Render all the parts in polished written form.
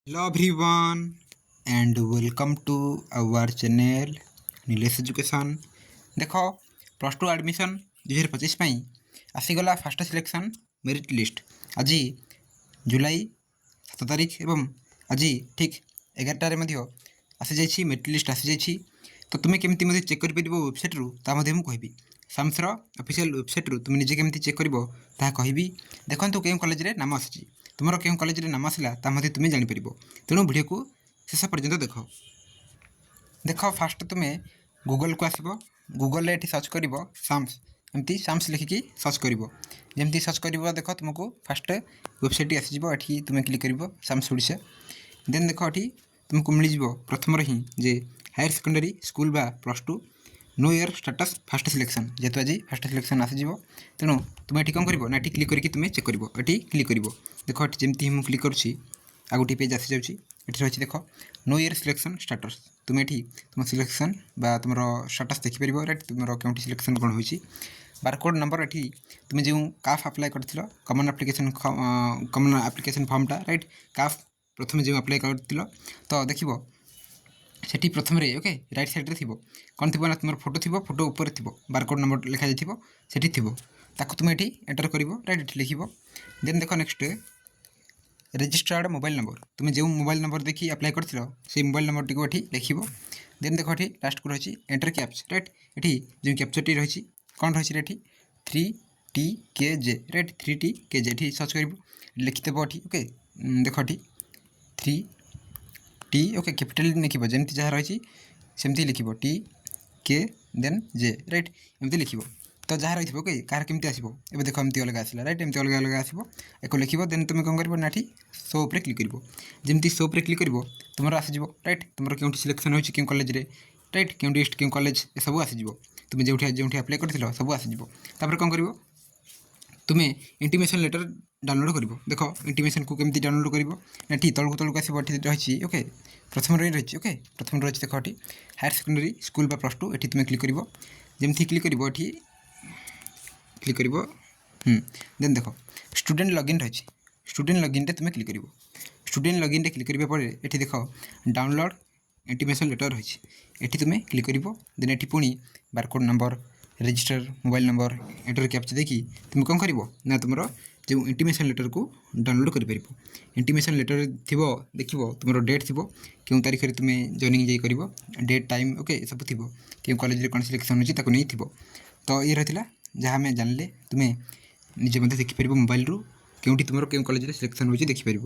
Hello everyone and welcome to our channel Nilesh Education। देख plus two admission 2025 आसीगला fast selection merit list आज जुलाई 7 तारीख एवं आज ठीक 11टार आसी जाइए मेरिट लिस्ट आसी जाइए। तो तुम्हें केमी चेक कर वेबसाइट रू कहि साम्सर ऑफिशियल वेबसाइट रू तुम निजे केमी चेक कर कहि देखो क्यों कॉलेज रे नाम आसी तुम क्यों कॉलेज रे नाम आसला तुम्हें जापर तेणु वीडियो को शेष पर्यंत देख देख फास्ट तुम्हें गूगल को आसब गूगल ये सर्च कर साम्स एमती साम्स लिखिकी सर्च कर जमी सर्च कर देख तुमको फास्ट वेबसाइट आसीज ये तुम्हें क्लिक कर साम्स ओडिशा देन देख ये तुमको मिल प्रथम ही जे हायर सेकेंडरी स्कूल बा प्लस टू नो इयर स्टेटस फास्ट सिलेक्शन जेहेतु आज फास्ट सिलेक्शन आसीज तेणु तुम ये कौन कर ये क्लिक करके तुम्हें चेक कर ये क्लिक कर देख जमी मुझे क्लिक करुँची आ गोटे पेज आसी जाऊँगी ये रही देख नो इयर सिलेक्शन स्टेटस तुम ये तुम सिलेक्शन बा तुम स्टेटस देखिपर राइट तुम क्यों सिलेक्शन कौन हो बारकोड नंबर ये तुम जो काफ अप्लाई कर कमन आप्लिकेशन फॉर्मटा राइट काफ प्रथम जो अप्लाई कर तो देख सेठी प्रथम रे ओके राइट साइड रे थिबो कौन थी ना तुम फोटो थी फोटो ऊपर थी बारकोड नंबर लिखा जाइए सेठी थी ताको तुम ये एंटर कर राइट लिख देन देख नेक्स्ट रजिस्टर्ड मोबाइल नंबर तुम जो मोबाइल नंबर देखी अप्लाई कर से मोबाइल नंबर टी लिख देन देख ये लास्ट को रही एंटर कैप्स राइट ये जो कैप्चर टी रही कौन रही ये 3TKJ राइट 3TKJ ये सर्च कर लिखिदेव ये ओके देख ये 3T ओके कैपिटल लिख जमी जहाँ रही सेमती लिख TK देन J राइट एमती लिख तो जहाँ रही ओके कार केमती आसो ए देख एमती अलग आसला राइट एमती अलग अलग आसो एक लिख देन तुम कौन कर शो उपर क्लिक कर जमी शो उपर क्लिक कर तुम आसीज राइट तुम क्यों सिलेक्शन हो कॉलेज रे राइट क्यों डिस्ट क्यों कॉलेज सब आसीज तुम जो अप्लाई कर सब आसीज कौन कर तुम्हें इंटीमेशन लेटर डाउनलोड कर देख इंटीमेशन को केमती डाउनलोड कर तलू तलू आसो रही ओके प्रथम रही ओके प्रथम रही देख ये हायर सेकेंडरी स्कूल बा प्लस टू ये तुम्हें क्लिक कर जमी क्लिक कर क्लिक कर देन देख स्टूडेंट लॉगिन रही स्टूडेंट लॉगिन रे तुम्हें क्लिक कर स्टूडेंट लॉगिन रे क्लिक करिया पर ये देख डाउनलोड इंटीमेशन लेटर रही ये तुम्हें क्लिक कर देन ये पुणी barcode number register mobile number enter captcha देखी तुम कौन कर ना तुम जो इंटीमेशन लेटर को डाउनलोड कर इंटीमेशन लेटर थी देख तुम डेट थी क्यों तारीख में तुम्हें जॉइनिंग जाकर डेट टाइम ओके सब थी क्यों कॉलेज कौन सिलेक्शन होती नहीं थी तो ये रही जहाँ आम जानिले तुम्हें निजे मत देखिपर मोबाइल रू क्यों तुम क्यों कॉलेज सिलेक्शन हो देखिपर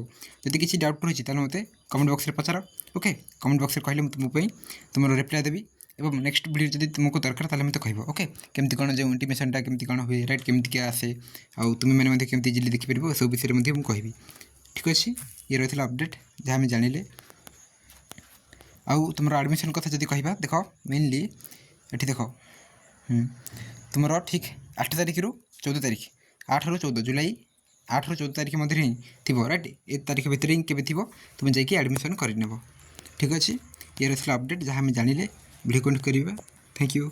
जब किसी डाउट रही है मत कमेंट बॉक्स में पचार ओके कमेंट बॉक्स में कहले तुम तुम रिप्लाई देवी एवं नेक्स्ट वीडियो जब तुमको दरकार ताले मत कह ओके केमती कौन जो इंटीमेशनटा केमती कौन हुए राइट केमती क्या आसे आउ तुम्हें मैंने केमती इजिली देखिपर सब विषय में कहि ठीक अच्छे ये रही अपडेट जहाँ आम जानिले आउ तुम एडमिशन कथा जब कह देख मेनली ये देख तुम ठीक 8 तारीख रू 14 तारीख 8 रू 14 जुलाई 8 रू 14 तारीख मध्य ही थी राइट ए तारीख भितर ही केवे थी तुम जाकि एडमिशन कर ठीक अच्छे ये रही अपडेट जहाँ आम जानिले वीडियो कंटिन्यू करिबा थैंक यू।